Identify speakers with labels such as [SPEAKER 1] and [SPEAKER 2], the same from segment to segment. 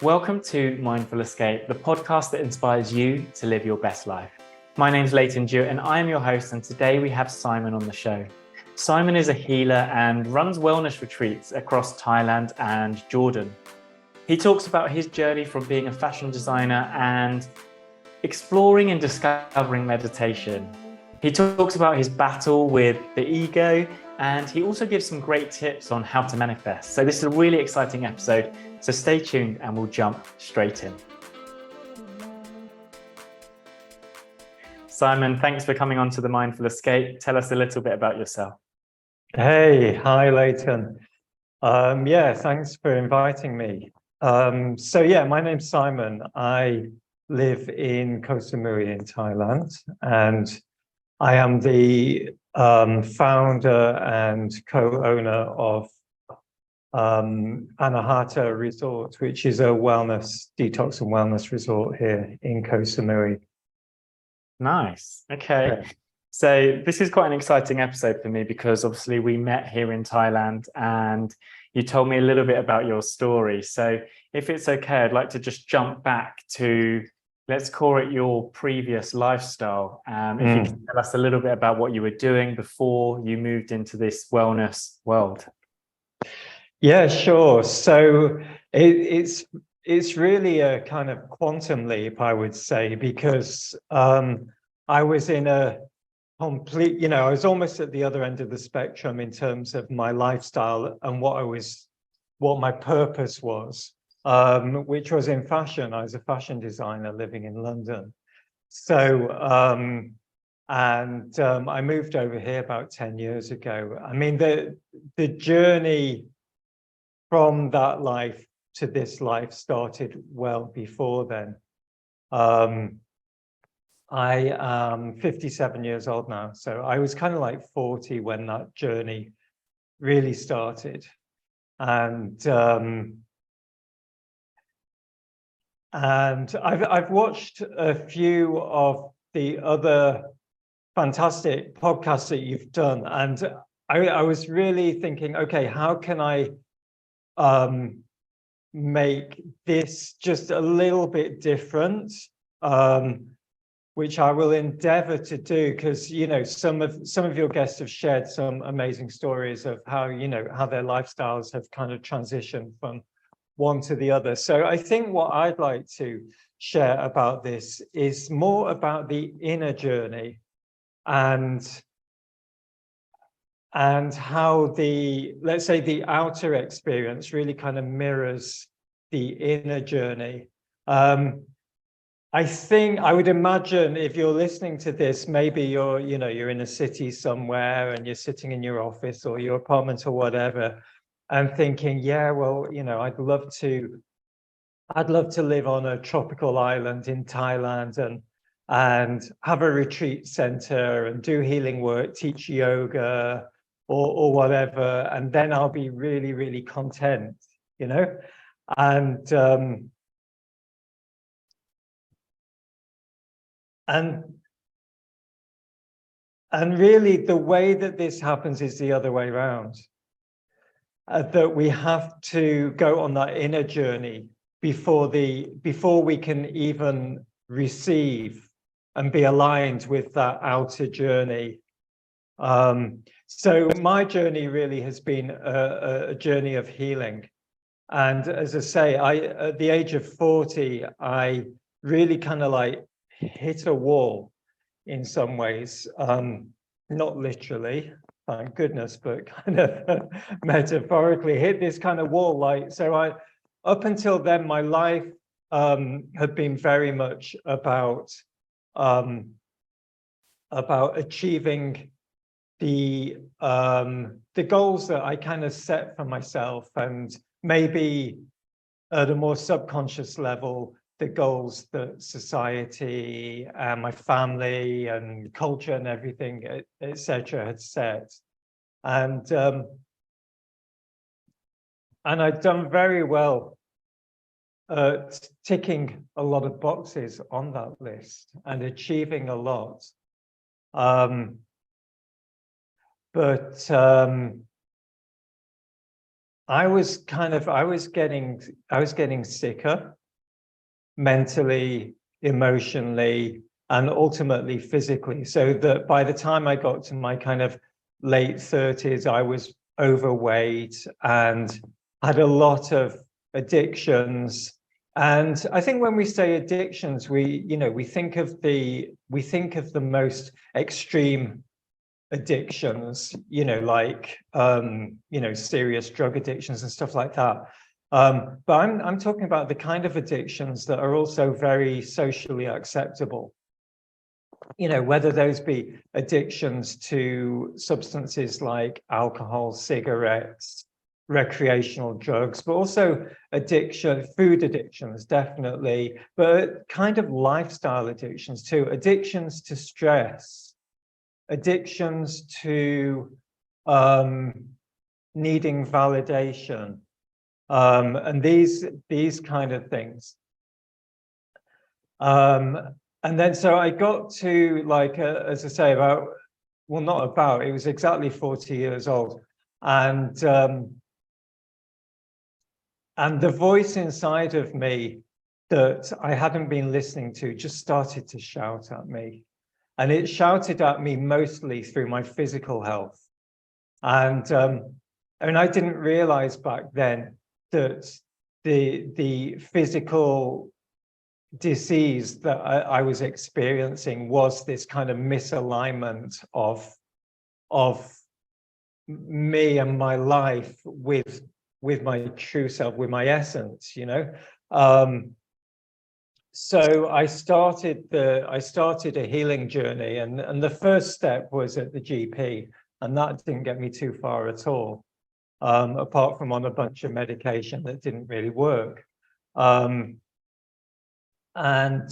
[SPEAKER 1] Welcome to Mindful Escape, the podcast that inspires you to live your best life. My name's Leighton and I am your host, and today we have Simon on the show. Simon is a healer and runs wellness retreats across Thailand and Jordan. He talks about his journey from being a fashion designer and exploring and discovering meditation. He talks about his battle with the ego, and he also gives some great tips on how to manifest. So this is a really exciting episode, so stay tuned and we'll jump straight in. Simon, thanks for coming on to the Mindful Escape. Tell us a little bit about yourself.
[SPEAKER 2] Hey, hi Leighton. Thanks for inviting me. My name's Simon. I live in Koh Samui in Thailand, and I am the founder and co-owner of Anahata Resort, which is a detox and wellness resort here in Koh Samui.
[SPEAKER 1] Nice. Okay. So this is quite an exciting episode for me because obviously we met here in Thailand and you told me a little bit about your story. So if it's okay, I'd like to just jump back to, let's call it your previous lifestyle. If you can tell us a little bit about what you were doing before you moved into this wellness world.
[SPEAKER 2] Yeah, sure. So it's really a kind of quantum leap, I would say, because I was in a complete, I was almost at the other end of the spectrum in terms of my lifestyle and what my purpose was, which was in fashion. I was a fashion designer living in London. So, I moved over here about 10 years ago. I mean, the journey from that life to this life started well before then. I am 57 years old now, so I was kind of like 40 when that journey really started. And I've watched a few of the other fantastic podcasts that you've done, and I was really thinking, okay, how can I make this just a little bit different, which I will endeavor to do, because some of your guests have shared some amazing stories of how their lifestyles have kind of transitioned from one to the other. So I think what I'd like to share about this is more about the inner journey and how let's say the outer experience really kind of mirrors the inner journey. I think I would imagine if you're listening to this, maybe you're in a city somewhere and you're sitting in your office or your apartment or whatever, and thinking, yeah, well, I'd love to live on a tropical island in Thailand and have a retreat center and do healing work, teach yoga or whatever, and then I'll be really, really content, And really, the way that this happens is the other way around. That we have to go on that inner journey before we can even receive and be aligned with that outer journey. So my journey really has been a journey of healing. And as I say, at the age of 40, I really kind of like hit a wall in some ways, not literally, thank goodness, but kind of metaphorically hit this kind of wall. Up until then, my life had been very much about achieving the goals that I kind of set for myself, and maybe at a more subconscious level, the goals that society and my family and culture and everything, etc., had set. And I'd done very well ticking a lot of boxes on that list and achieving a lot. But I was getting sicker mentally, emotionally, and ultimately physically. So that by the time I got to my kind of late 30s, I was overweight and had a lot of addictions. And I think when we say addictions, we think of the most extreme addictions, like serious drug addictions and stuff like that. But I'm talking about the kind of addictions that are also very socially acceptable. Whether those be addictions to substances like alcohol, cigarettes, recreational drugs, but also food addictions, definitely, but kind of lifestyle addictions too, addictions to stress, addictions to needing validation, and these kind of things. And then so I got to, like, as I say, it was exactly 40 years old. And the voice inside of me that I hadn't been listening to just started to shout at me. And it shouted at me mostly through my physical health. And I didn't realize back then that the physical disease that I was experiencing was this kind of misalignment of me and my life with my true self, with my essence, so I started a healing journey, and the first step was at the GP, and that didn't get me too far at all, apart from on a bunch of medication that didn't really work. And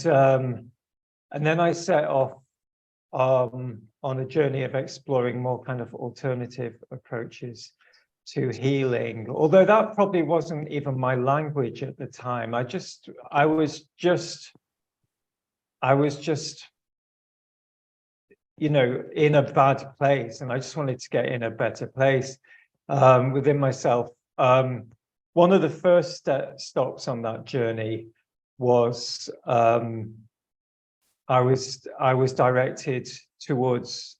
[SPEAKER 2] then I set off on a journey of exploring more kind of alternative approaches to healing, although that probably wasn't even my language at the time. I was just in a bad place, and I just wanted to get in a better place within myself. One of the first stops on that journey was I was directed towards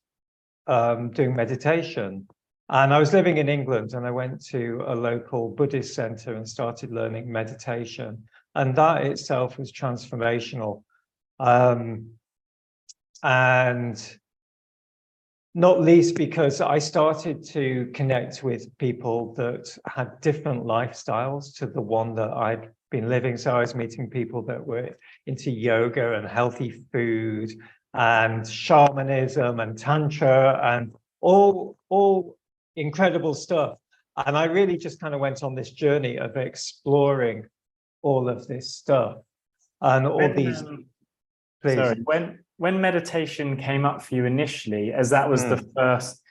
[SPEAKER 2] doing meditation. And I was living in England, and I went to a local Buddhist center and started learning meditation. And that itself was transformational. And not least because I started to connect with people that had different lifestyles to the one that I'd been living. So I was meeting people that were into yoga and healthy food and shamanism and tantra and all incredible stuff. And I really just kind of went on this journey of exploring all of this stuff and all these. Please.
[SPEAKER 1] Sorry, when meditation came up for you initially, as that was the first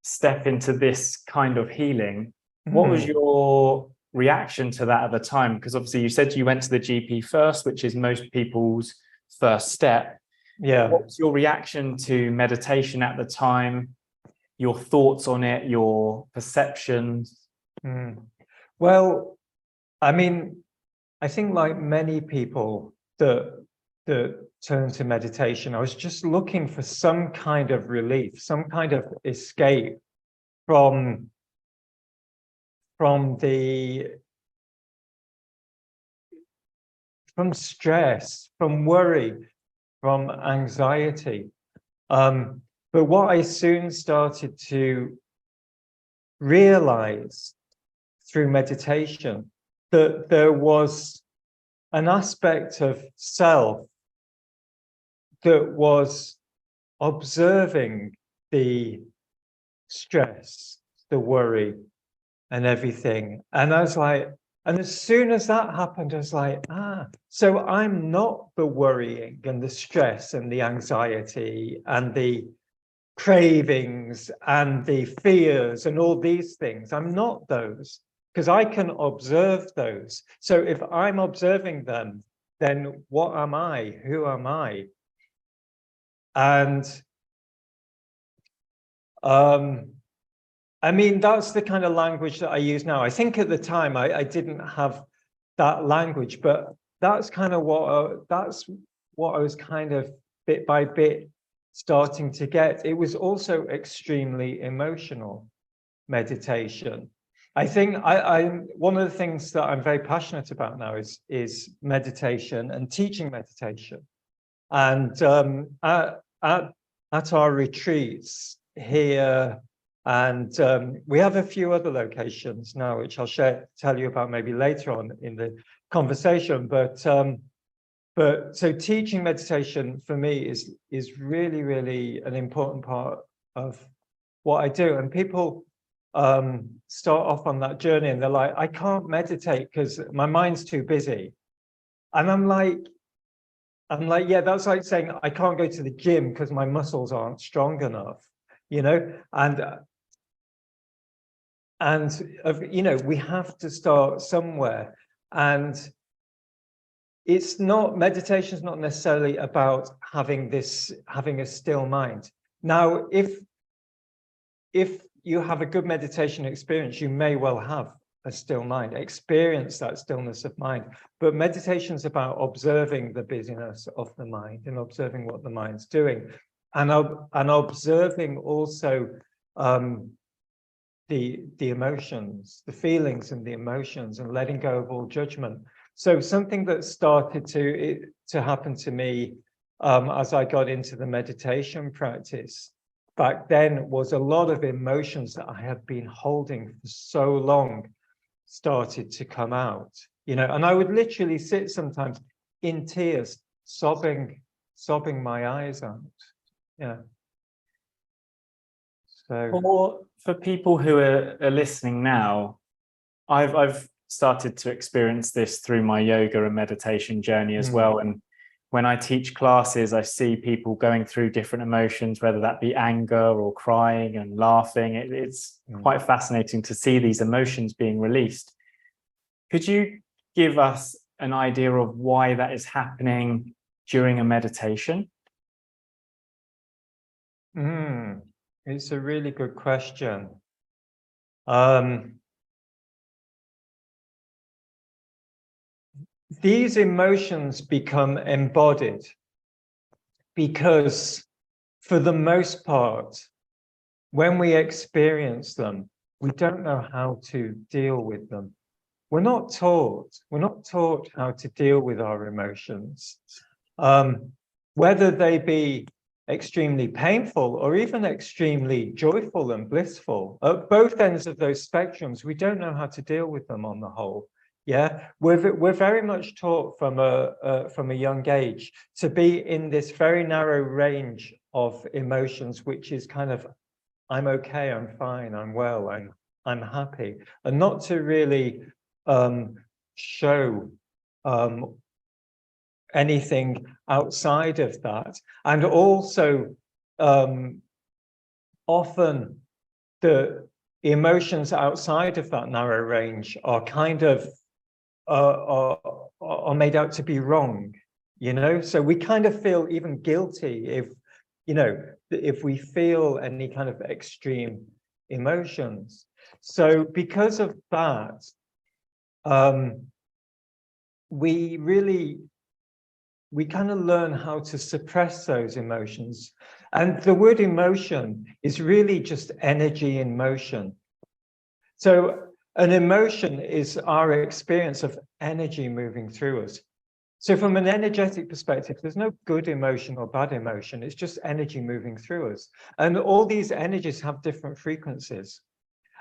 [SPEAKER 1] step into this kind of healing, what was your reaction to that at the time? Because obviously you said you went to the GP first, which is most people's first step.
[SPEAKER 2] Yeah.
[SPEAKER 1] What was your reaction to meditation at the time? Your thoughts on it, your perceptions?
[SPEAKER 2] Well, I mean, I think like many people that turn to meditation, I was just looking for some kind of relief, some kind of escape from stress, from worry, from anxiety. But what I soon started to realize through meditation, that there was an aspect of self that was observing the stress, the worry, and everything. And I was like, and as soon as that happened, I was like, so I'm not the worrying and the stress and the anxiety and the cravings and the fears and all these things. I'm not those, because I can observe those. So if I'm observing them, then what am I? Who am I? And I mean, that's the kind of language that I use now. I think at the time I didn't have that language, but that's kind of that's what I was kind of bit by bit starting to get. It was also extremely emotional meditation. I think I one of the things that I'm very passionate about now is meditation and teaching meditation. And at our retreats here, and we have a few other locations now, which I'll tell you about maybe later on in the conversation. But so teaching meditation for me is really, really an important part of what I do. And people start off on that journey and they're like, I can't meditate because my mind's too busy. And I'm like, yeah, that's like saying I can't go to the gym because my muscles aren't strong enough, you know, and we have to start somewhere. And it's not, meditation is not necessarily about having a still mind. Now, if you have a good meditation experience, you may well have a still mind, experience that stillness of mind. But meditation is about observing the busyness of the mind and observing what the mind's doing, and observing also the emotions, the feelings and the emotions, and letting go of all judgment. So something that started to happen to me as I got into the meditation practice back then was a lot of emotions that I had been holding for so long started to come out, you know, and I would literally sit sometimes in tears, sobbing my eyes out. Yeah.
[SPEAKER 1] So for people who are listening now, I've started to experience this through my yoga and meditation journey as well. And when I teach classes, I see people going through different emotions, whether that be anger or crying and laughing. It's quite fascinating to see these emotions being released. Could you give us an idea of why that is happening during a meditation?
[SPEAKER 2] It's a really good question. These emotions become embodied because, for the most part, when we experience them, we don't know how to deal with them. We're not taught how to deal with our emotions, whether they be extremely painful or even extremely joyful and blissful. At both ends of those spectrums, we don't know how to deal with them on the whole. Yeah, we're very much taught from a young age to be in this very narrow range of emotions, which is kind of, I'm okay, I'm fine, I'm well, I'm happy, and not to really show anything outside of that. And also often the emotions outside of that narrow range are kind of are made out to be wrong, you know. So we kind of feel even guilty if we feel any kind of extreme emotions. So because of that, we kind of learn how to suppress those emotions. And the word emotion is really just energy in motion. So an emotion is our experience of energy moving through us. So from an energetic perspective, there's no good emotion or bad emotion. It's just energy moving through us. And all these energies have different frequencies.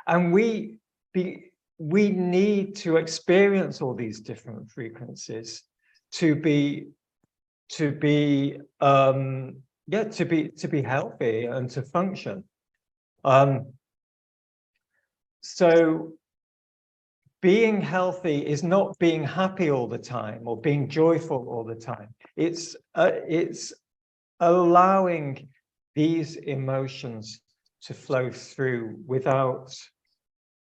[SPEAKER 2] And we need to experience all these different frequencies to be healthy and to function. So being healthy is not being happy all the time or being joyful all the time. It's allowing these emotions to flow through without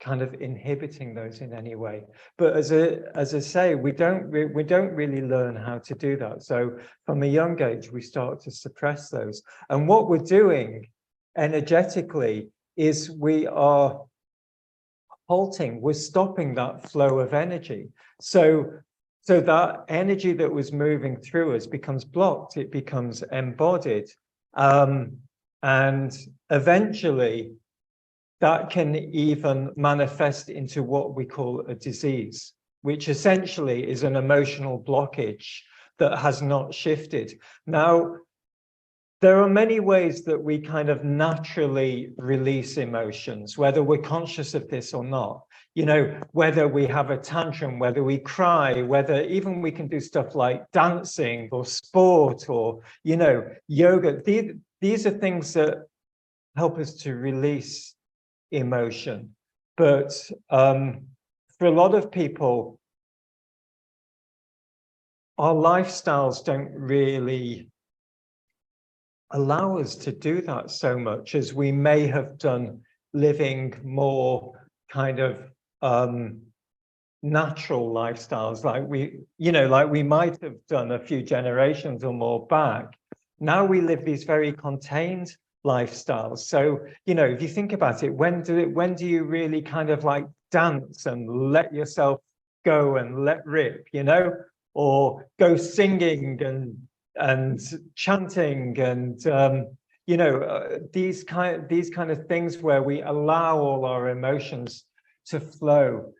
[SPEAKER 2] kind of inhibiting those in any way. But as I say, we don't really learn how to do that. So from a young age, we start to suppress those. And what we're doing energetically is we are halting, we're stopping that flow of energy. So that energy that was moving through us becomes blocked, it becomes embodied. And eventually that can even manifest into what we call a disease, which essentially is an emotional blockage that has not shifted. Now, there are many ways that we kind of naturally release emotions, whether we're conscious of this or not. You know, whether we have a tantrum, whether we cry, whether even we can do stuff like dancing or sport or, you know, yoga. These are things that help us to release emotion. But for a lot of people, our lifestyles don't really allow us to do that so much as we may have done, living more kind of natural lifestyles like we might have done a few generations or more back. Now we live these very contained lifestyles. So, you know, if you think about it, when do you really kind of like dance and let yourself go and let rip, you know, or go singing and chanting and you know, these kind of things where we allow all our emotions to flow.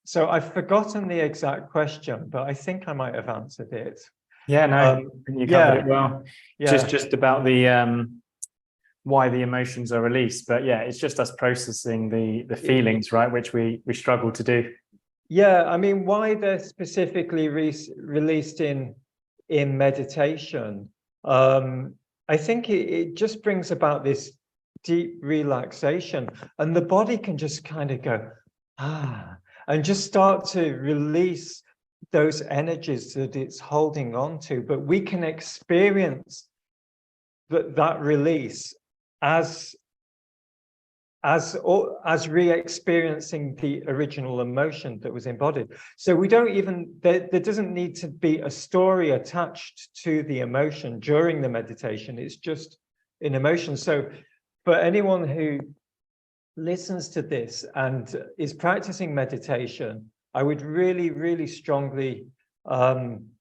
[SPEAKER 2] So I've forgotten the exact question, but I think I might have answered it.
[SPEAKER 1] Yeah, no, you covered it well.
[SPEAKER 2] Yeah.
[SPEAKER 1] Just about the why the emotions are released, but yeah, it's just us processing the feelings, right, which we struggle to do.
[SPEAKER 2] Yeah, I mean, why they're specifically released in meditation, I think it just brings about this deep relaxation, and the body can just kind of go, and just start to release those energies that it's holding on to. But we can experience that release as re-experiencing the original emotion that was embodied. So we don't even, there doesn't need to be a story attached to the emotion during the meditation. It's just an emotion. So for anyone who listens to this and is practicing meditation, I would really, really strongly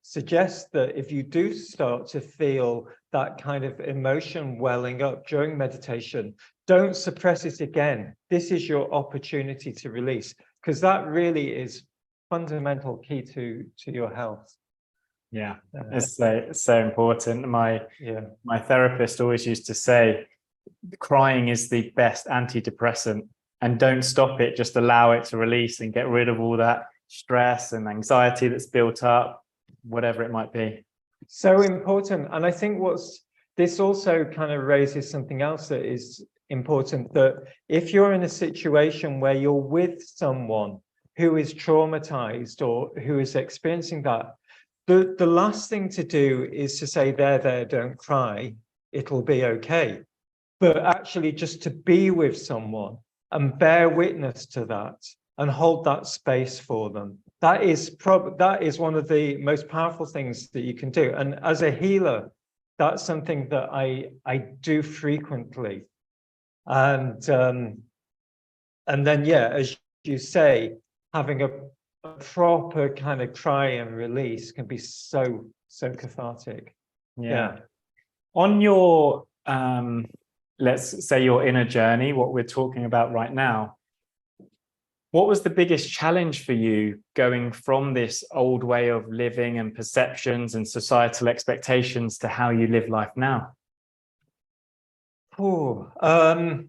[SPEAKER 2] suggest that if you do start to feel that kind of emotion welling up during meditation, don't suppress it again. This is your opportunity to release, because that really is fundamental key to your health.
[SPEAKER 1] Yeah, it's so important. My therapist always used to say, crying is the best antidepressant, and don't stop it, just allow it to release and get rid of all that stress and anxiety that's built up, whatever it might be.
[SPEAKER 2] So important. And I think this also kind of raises something else that is important, that if you're in a situation where you're with someone who is traumatized or who is experiencing that, the last thing to do is to say, there, don't cry, it'll be okay. But actually just to be with someone and bear witness to that and hold that space for them. That is one of the most powerful things that you can do. And as a healer, that's something that I do frequently. And then, yeah, as you say, having a proper kind of cry and release can be so cathartic. Yeah.
[SPEAKER 1] On your let's say your inner journey, what we're talking about right now, what was the biggest challenge for you going from this old way of living and perceptions and societal expectations to how you live life now?
[SPEAKER 2] I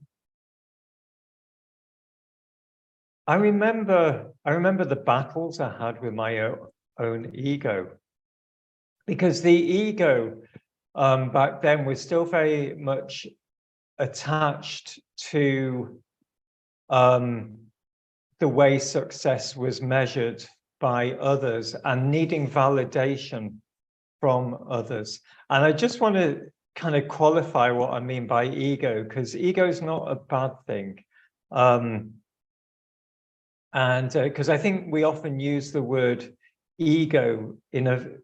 [SPEAKER 2] remember the battles I had with my own ego, because the ego back then was still very much attached to the way success was measured by others and needing validation from others. And I just want to kind of qualify what I mean by ego, because ego is not a bad thing. And because I think we often use the word ego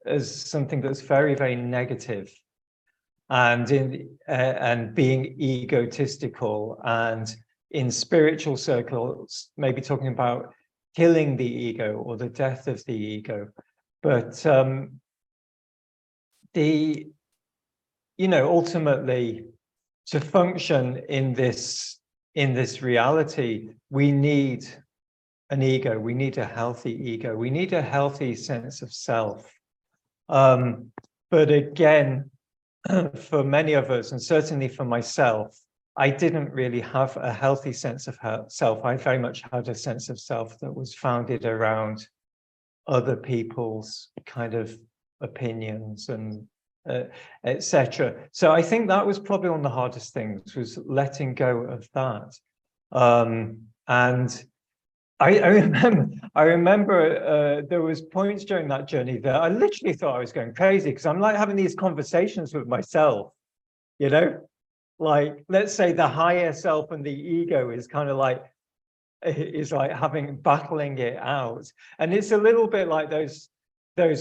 [SPEAKER 2] as something that's very, very negative. and being egotistical, and in spiritual circles, maybe talking about killing the ego or the death of the ego. But ultimately, to function in this reality, we need an ego. We need a healthy ego. We need a healthy sense of self. But again, for many of us, and certainly for myself, I didn't really have a healthy sense of self. I very much had a sense of self that was founded around other people's kind of opinions and etc. So I think that was probably one of the hardest things, was letting go of that. And I remember there was points during that journey that I literally thought I was going crazy, because I'm like having these conversations with myself, like, let's say the higher self and the ego is kind of like, battling it out. And it's a little bit like those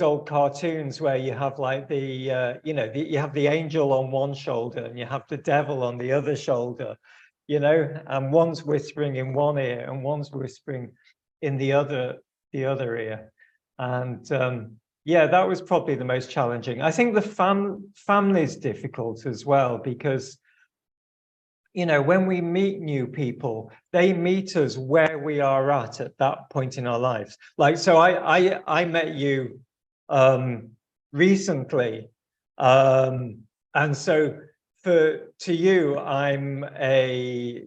[SPEAKER 2] old cartoons where you have like you have the angel on one shoulder and you have the devil on the other shoulder, and one's whispering in one ear and one's whispering in the other ear. And yeah, that was probably the most challenging. I think the family is difficult as well, because when we meet new people, they meet us where we are at that point in our lives. Like, so I met you recently, and so to you, I'm I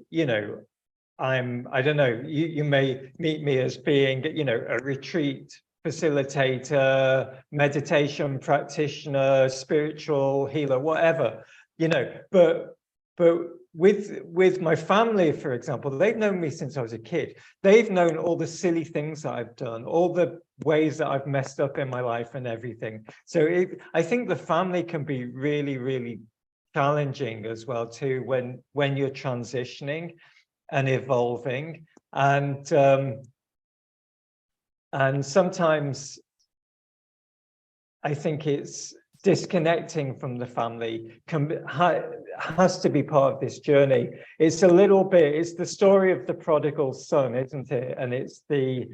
[SPEAKER 2] don't know, you may meet me as being, a retreat facilitator, meditation practitioner, spiritual healer, whatever, but with my family, for example, they've known me since I was a kid. They've known all the silly things that I've done, all the ways that I've messed up in my life and everything. So I think the family can be really, really challenging as well too, when you're transitioning and evolving. And sometimes I think it's disconnecting from the family has to be part of this journey. It's a little bit, it's the story of the prodigal son, isn't it? And it's the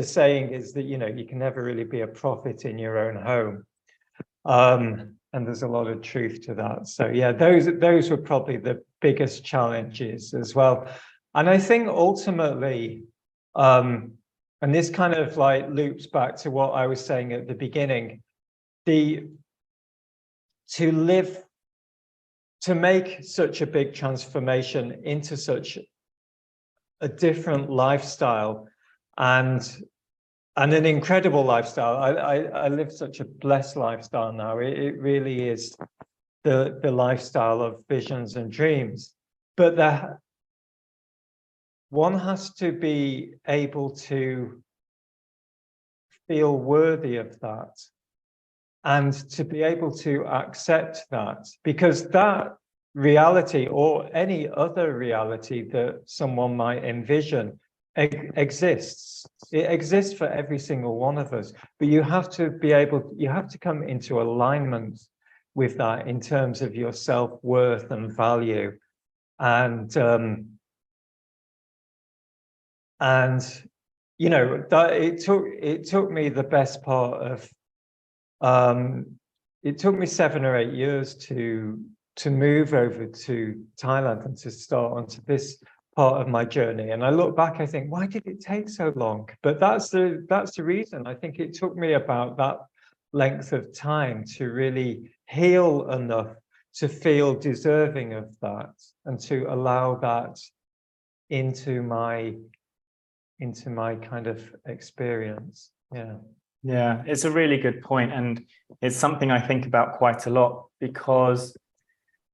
[SPEAKER 2] saying is that, you can never really be a prophet in your own home. And there's a lot of truth to that. So yeah, those were probably the biggest challenges as well. And I think ultimately, and this kind of like loops back to what I was saying at the beginning, to make such a big transformation into such a different lifestyle and an incredible lifestyle. I live such a blessed lifestyle now. It really is the lifestyle of visions and dreams. But one has to be able to feel worthy of that, and to be able to accept that, because that reality, or any other reality that someone might envision, exists. It exists for every single one of us, but you have to come into alignment with that in terms of your self-worth and value. And that it took me the best part of it took me 7 or 8 years to move over to Thailand and to start onto this part of my journey. And I look back, I think, why did it take so long? But that's the reason. I think it took me about that length of time to really heal enough to feel deserving of that, and to allow that into my kind of experience.
[SPEAKER 1] Yeah, it's a really good point, and it's something I think about quite a lot, because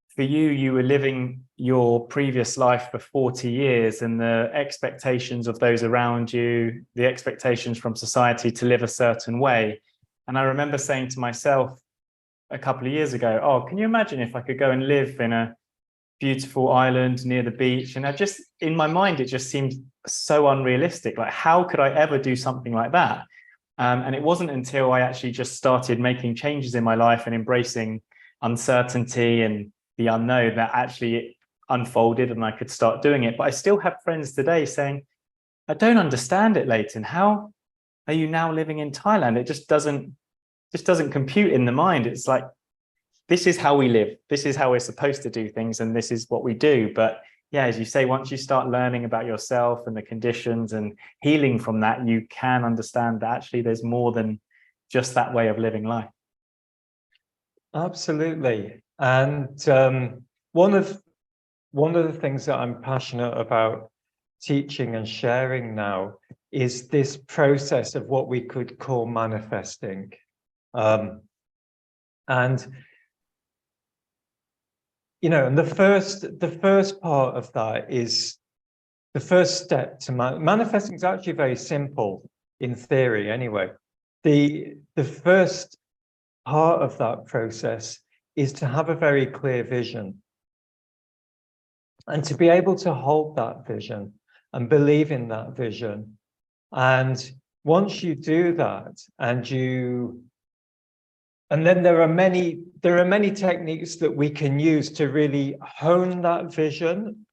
[SPEAKER 1] for you were living your previous life for 40 years, and the expectations of those around you, the expectations from society to live a certain way. And I remember saying to myself a couple of years ago, oh, can you imagine if I could go and live in a beautiful island near the beach? And in my mind, it just seemed so unrealistic. Like, how could I ever do something like that? And it wasn't until I actually just started making changes in my life and embracing uncertainty and the unknown that actually it unfolded and I could start doing it. But I still have friends today saying, I don't understand it, Leighton. How are you now living in Thailand? It just doesn't compute in the mind. It's like, this is how we live. This is how we're supposed to do things. And this is what we do. But yeah, as you say, once you start learning about yourself and the conditions and healing from that, you can understand that actually there's more than just that way of living life.
[SPEAKER 2] Absolutely. And one of the things that I'm passionate about teaching and sharing now is this process of what we could call manifesting. And and the first part of that is the first step to manifesting is actually very simple in theory anyway. The first part of that process is to have a very clear vision and to be able to hold that vision and believe in that vision. And once you do that, and then there are many techniques that we can use to really hone that vision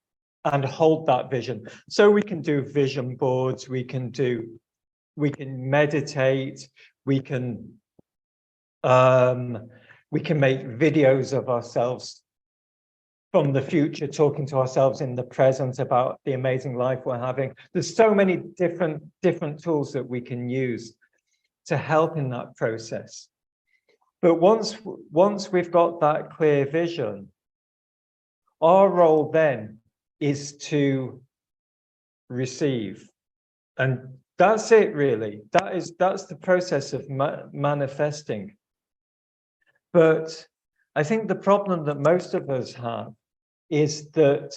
[SPEAKER 2] and hold that vision. So we can do vision boards, we can meditate, we can make videos of ourselves from the future, talking to ourselves in the present about the amazing life we're having. There's so many different tools that we can use to help in that process. But once we've got that clear vision, our role then is to receive. And that's it, really. That's the process of manifesting. But I think the problem that most of us have is that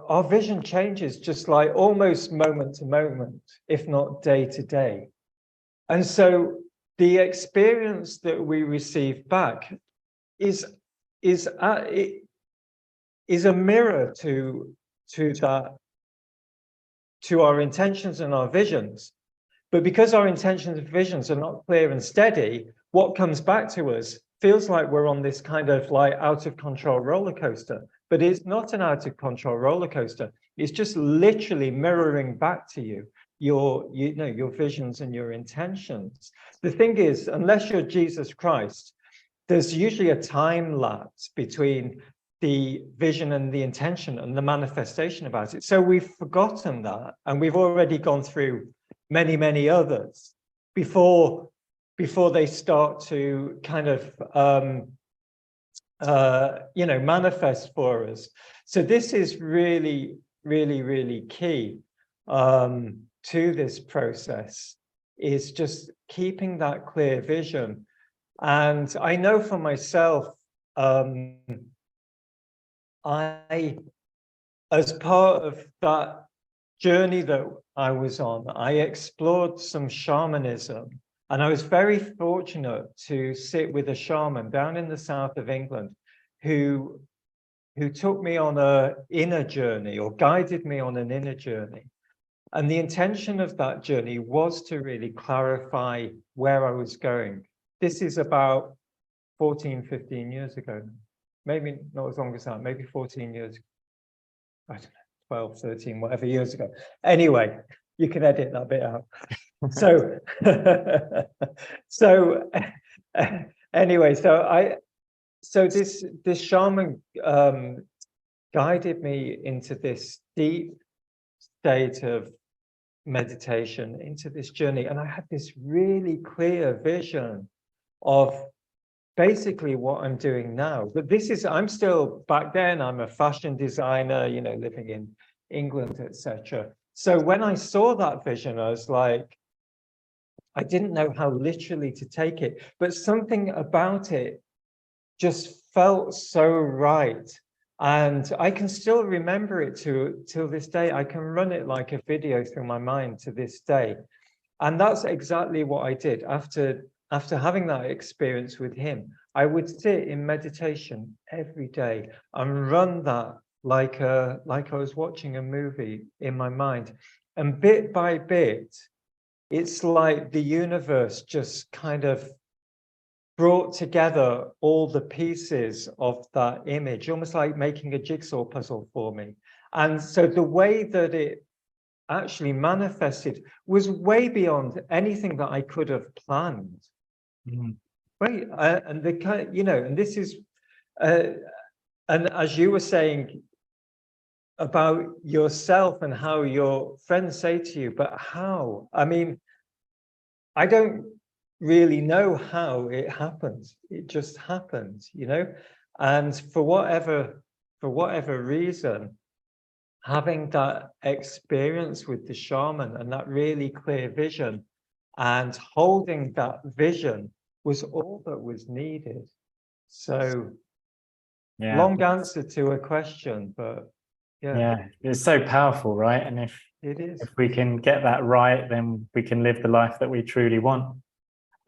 [SPEAKER 2] our vision changes just like almost moment to moment, if not day to day. And so the experience that we receive back is a mirror to our intentions and our visions. But because our intentions and visions are not clear and steady, what comes back to us feels like we're on this kind of like out of control roller coaster. But it's not an out of control roller coaster. It's just literally mirroring back to you your visions and your intentions. The thing is, unless you're Jesus Christ, there's usually a time lapse between the vision and the intention and the manifestation about it. So we've forgotten that, and we've already gone through many others before they start to kind of manifest for us. So this is really key to this process, is just keeping that clear vision. And I know for myself, as part of that journey that I was on, I explored some shamanism, and I was very fortunate to sit with a shaman down in the south of England who took me on an inner journey, or guided me on an inner journey. And the intention of that journey was to really clarify where I was going. This is about 14, 15 years ago. Maybe not as long as that, maybe 14 years. I don't know, 12, 13, whatever years ago. Anyway, you can edit that bit out. So, anyway, so this shaman guided me into this deep state of meditation, into this journey, and I had this really clear vision of basically what I'm doing now. But I'm still, back then, I'm a fashion designer, living in England, etc. So when I saw that vision, I was like, I didn't know how literally to take it, but something about it just felt so right. And I can still remember it till this day. I can run it like a video through my mind to this day. And that's exactly what I did. After having that experience with him, I would sit in meditation every day and run that like I was watching a movie in my mind. And bit by bit, it's like the universe just kind of brought together all the pieces of that image, almost like making a jigsaw puzzle for me. And so the way that it actually manifested was way beyond anything that I could have planned.
[SPEAKER 1] Mm.
[SPEAKER 2] Wait, and the kind, and this is, and as you were saying about yourself and how your friends say to you, but how? I mean, I don't really know how it happens. It just happens, and for whatever reason, having that experience with the shaman and that really clear vision and holding that vision was all that was needed. So
[SPEAKER 1] Yeah.
[SPEAKER 2] long answer to a question, but
[SPEAKER 1] Yeah. It's so powerful, right? And
[SPEAKER 2] it is.
[SPEAKER 1] if we can get that right, then we can live the life that we truly want.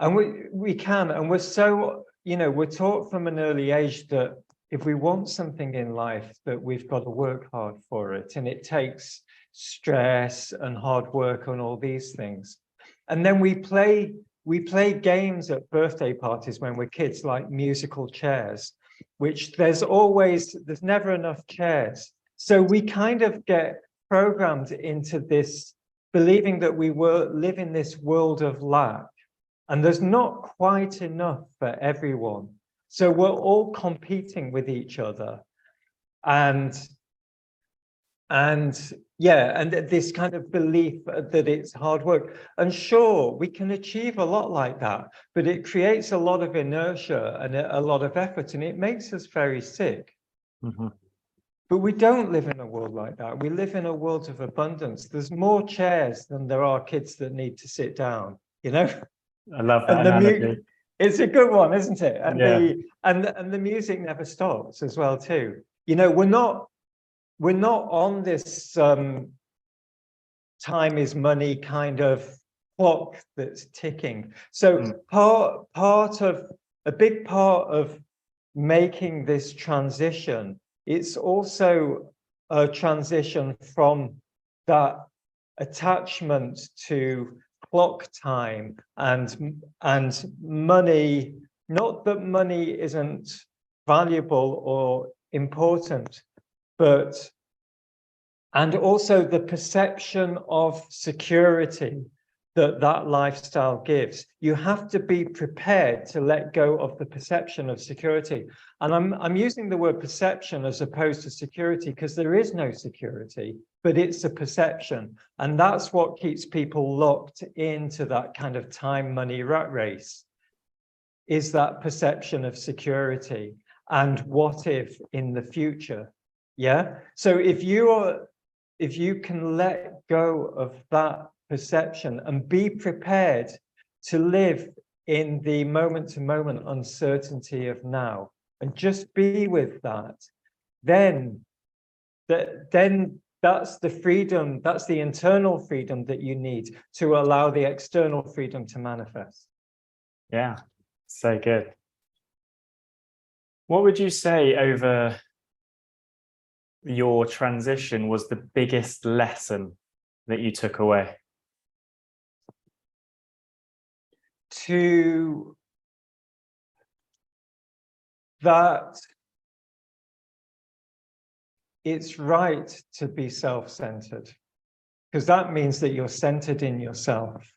[SPEAKER 2] And we can, and we're so, we're taught from an early age that if we want something in life, that we've got to work hard for it. And it takes stress and hard work on all these things. And then we play games at birthday parties when we're kids, like musical chairs, which there's never enough chairs. So we kind of get programmed into this, believing that we live in this world of lack. And there's not quite enough for everyone. So we're all competing with each other. And this kind of belief that it's hard work. And sure, we can achieve a lot like that, but it creates a lot of inertia and a lot of effort, and it makes us very sick.
[SPEAKER 1] Mm-hmm.
[SPEAKER 2] But we don't live in a world like that. We live in a world of abundance. There's more chairs than there are kids that need to sit down,
[SPEAKER 1] I love that
[SPEAKER 2] And
[SPEAKER 1] analogy.
[SPEAKER 2] it's a good one, isn't it? And
[SPEAKER 1] Yeah.
[SPEAKER 2] the music never stops as well too. We're not on this time is money kind of clock that's ticking. So a big part of making this transition, it's also a transition from that attachment to clock time and money. Not that money isn't valuable or important, and also the perception of security that lifestyle gives. You have to be prepared to let go of the perception of security. And I'm using the word perception as opposed to security because there is no security, but it's a perception. And that's what keeps people locked into that kind of time, money rat race, is that perception of security and what if in the future. Yeah. So if you can let go of that perception and be prepared to live in the moment-to-moment uncertainty of now and just be with that, then that's the freedom, that's the internal freedom that you need to allow the external freedom to manifest.
[SPEAKER 1] Yeah, so good. What would you say over your transition was the biggest lesson that you took away?
[SPEAKER 2] That it's right to be self-centered, because that means that you're centered in yourself.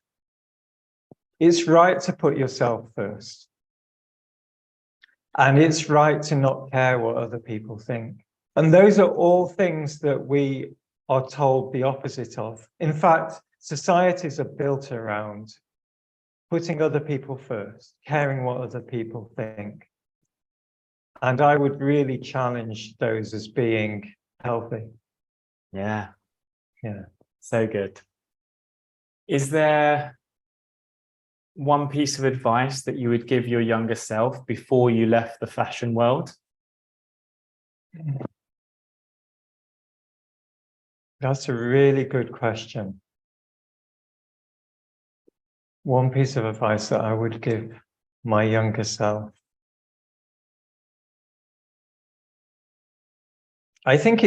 [SPEAKER 2] It's right to put yourself first. And it's right to not care what other people think. And those are all things that we are told the opposite of. In fact, societies are built around putting other people first, caring what other people think. And I would really challenge those as being healthy.
[SPEAKER 1] Yeah.
[SPEAKER 2] Yeah.
[SPEAKER 1] So good. Is there one piece of advice that you would give your younger self before you left the fashion world?
[SPEAKER 2] That's a really good question. One piece of advice that I would give my younger self. I think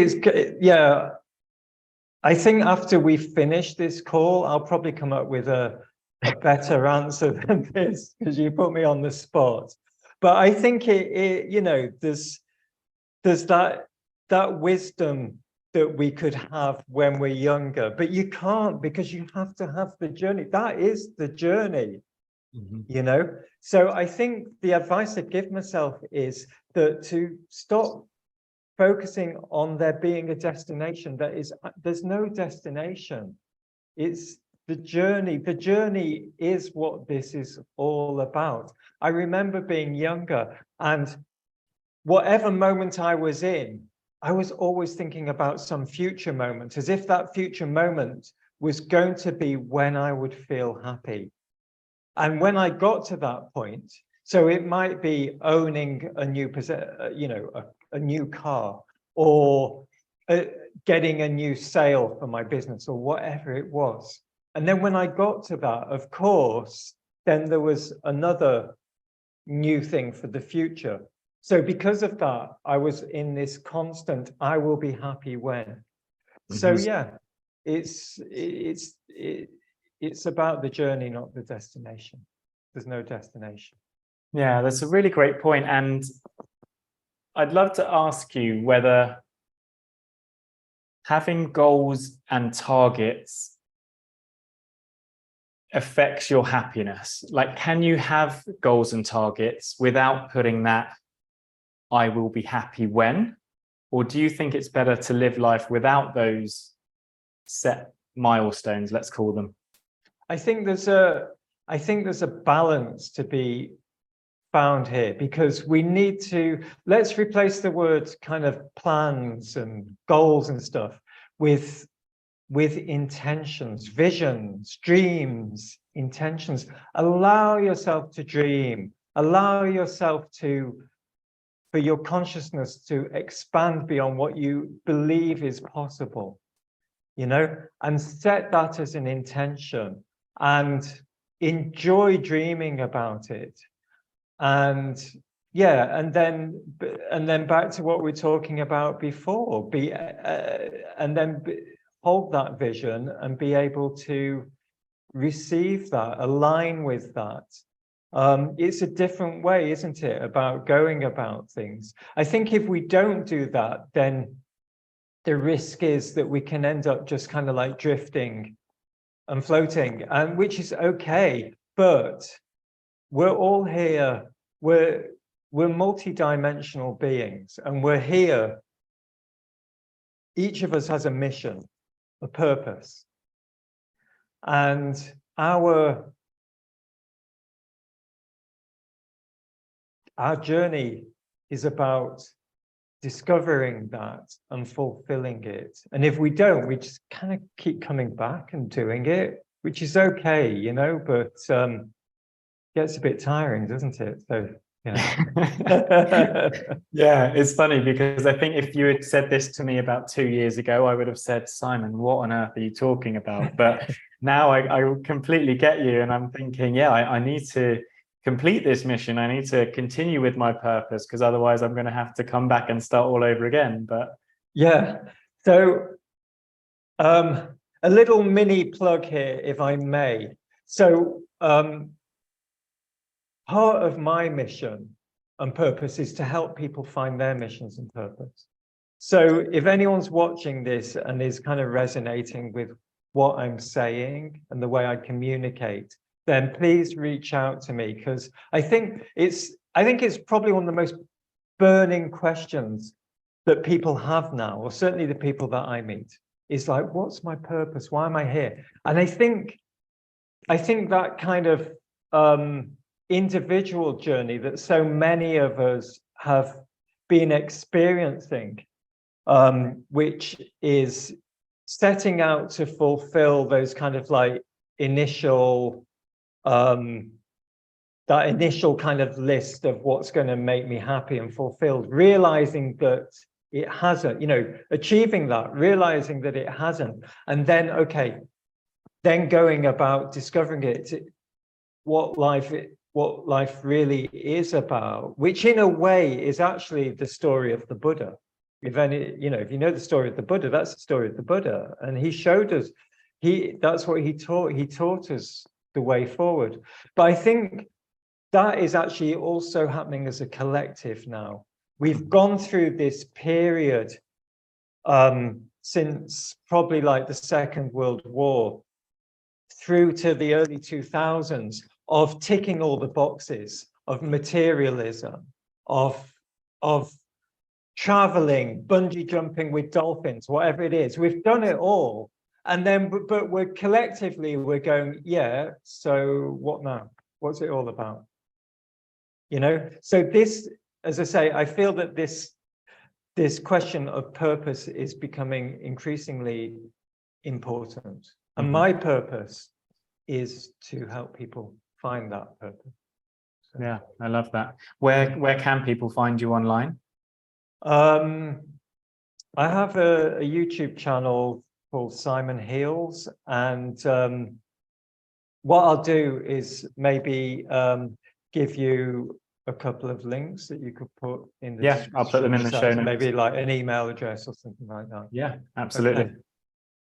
[SPEAKER 2] I think after we finish this call, I'll probably come up with a better answer than this, because you put me on the spot. But I think there's that wisdom that we could have when we're younger, but you can't, because you have to have the journey. That is the journey. So I think the advice I give myself is that to stop focusing on there being a destination. There's no destination. It's the journey. The journey is what this is all about. I remember being younger, and whatever moment I was in, I was always thinking about some future moment, as if that future moment was going to be when I would feel happy. And when I got to that point, so it might be owning a new, a new car, or getting a new sale for my business, or whatever it was. And then when I got to that, of course, then there was another new thing for the future. So because of that, I was in this constant, I will be happy when. So yeah, it's about the journey, not the destination. There's no destination.
[SPEAKER 1] Yeah, that's a really great point. And I'd love to ask you whether having goals and targets affects your happiness. Like, can you have goals and targets without putting that I will be happy when? Or do you think it's better to live life without those set milestones, let's call them?
[SPEAKER 2] I think there's a balance to be found here, because we need to, let's replace the word kind of plans and goals and stuff with intentions, visions, dreams, intentions. Allow yourself to dream, allow yourself for your consciousness to expand beyond what you believe is possible, and set that as an intention and enjoy dreaming about it. And yeah, and then back to what we were talking about before, hold that vision and be able to receive that, align with that. It's a different way, isn't it, about going about things. I think if we don't do that, then the risk is that we can end up just kind of like drifting and floating, and which is okay, but we're all here, we're multi-dimensional beings, and we're here. Each of us has a mission, a purpose, and our journey is about discovering that and fulfilling it. And if we don't, we just kind of keep coming back and doing it, which is okay, but gets a bit tiring, doesn't it? So
[SPEAKER 1] yeah, it's funny, because I think if you had said this to me about 2 years ago, I would have said, Simon, what on earth are you talking about? But now I completely get you, and I'm thinking, yeah, I need to complete this mission. I need to continue with my purpose, because otherwise I'm going to have to come back and start all over again. But
[SPEAKER 2] yeah, so a little mini plug here, if I may. So part of my mission and purpose is to help people find their missions and purpose. So if anyone's watching this and is kind of resonating with what I'm saying and the way I communicate, then please reach out to me, because I think it's probably one of the most burning questions that people have now, or certainly the people that I meet, is like, what's my purpose? Why am I here? And I think that kind of individual journey that so many of us have been experiencing, which is setting out to fulfill those kind of like initial that initial kind of list of what's going to make me happy and fulfilled, realizing that it hasn't, achieving that, realizing that it hasn't, and then then going about discovering what life really is about, which in a way is actually the story of the Buddha. if any, if you know the story of the Buddha, that's the story of the Buddha. And he showed us, that's what he taught. He taught us the way forward. But I think that is actually also happening as a collective now. We've gone through this period since probably like the Second World War through to the early 2000s of ticking all the boxes, of materialism, of traveling, bungee jumping with dolphins, whatever it is. We've done it all. And then, but we're going, yeah, so what now? What's it all about? So this, as I say, I feel that this question of purpose is becoming increasingly important. And my purpose is to help people find that purpose. So,
[SPEAKER 1] yeah, I love that. Where can people find you online?
[SPEAKER 2] I have a YouTube channel called Simonheals, and what I'll do is maybe give you a couple of links that you could put in the description.
[SPEAKER 1] I'll put them in the show notes.
[SPEAKER 2] Maybe like an email address or something like that.
[SPEAKER 1] Yeah, absolutely.
[SPEAKER 2] Okay.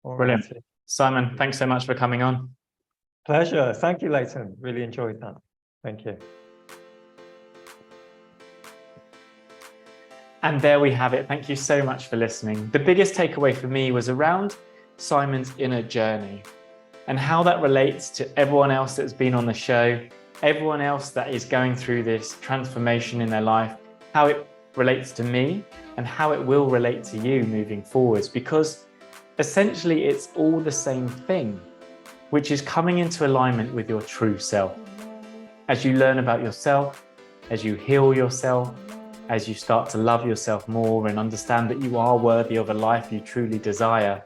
[SPEAKER 1] Brilliant.
[SPEAKER 2] Righty.
[SPEAKER 1] Simon, thanks so much for coming on.
[SPEAKER 2] Pleasure. Thank you, Leighton. Really enjoyed that. Thank you.
[SPEAKER 1] And there we have it. Thank you so much for listening. The biggest takeaway for me was around Simon's inner journey and how that relates to everyone else that's been on the show, everyone else that is going through this transformation in their life, how it relates to me and how it will relate to you moving forwards, because essentially it's all the same thing, which is coming into alignment with your true self. As you learn about yourself, as you heal yourself, as you start to love yourself more and understand that you are worthy of a life you truly desire,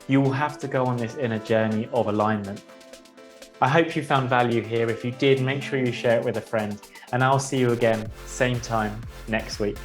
[SPEAKER 1] you will have to go on this inner journey of alignment. I hope you found value here. If you did, make sure you share it with a friend, and I'll see you again, same time next week.